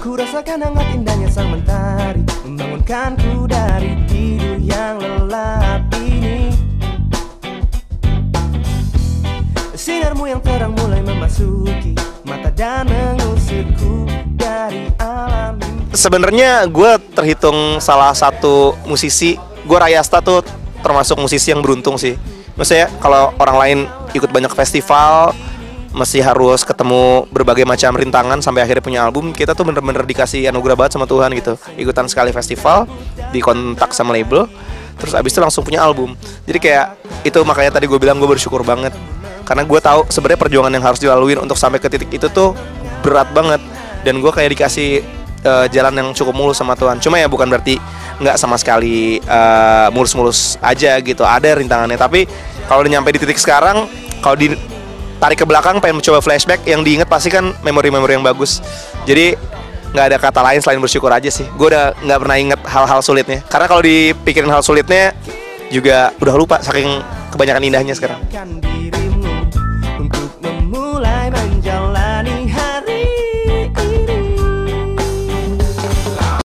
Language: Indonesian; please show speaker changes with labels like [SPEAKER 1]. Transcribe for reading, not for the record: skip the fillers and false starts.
[SPEAKER 1] Ku rasakan hangat indahnya sang mentari, membangunkanku dari tidur yang lelap ini. Sinarmu yang terang mulai memasuki mata dan mengusirku dari alam mimpi. Sebenarnya gue terhitung salah satu musisi. Gue Rayasta tuh termasuk musisi yang beruntung sih. Maksudnya kalau orang lain ikut banyak festival, masih harus ketemu berbagai macam rintangan sampai akhirnya punya album. Kita tuh bener-bener dikasih anugerah banget sama Tuhan gitu. Ikutan sekali festival, dikontak sama label, terus abis itu langsung punya album. Jadi kayak itu makanya tadi gue bilang gue bersyukur banget. Karena gue tahu sebenarnya perjuangan yang harus dilalui untuk sampai ke titik itu tuh berat banget. Dan gue kayak dikasih jalan yang cukup mulus sama Tuhan. Cuma ya bukan berarti nggak sama sekali mulus-mulus aja gitu. Ada rintangannya. Tapi kalau udah nyampe di titik sekarang, kalau ditarik ke belakang pengen mencoba flashback, yang diinget pasti kan memori-memori yang bagus. Jadi nggak ada kata lain selain bersyukur aja sih. Gue udah nggak pernah inget hal-hal sulitnya. Karena kalau dipikirin hal sulitnya juga udah lupa saking kebanyakan indahnya sekarang.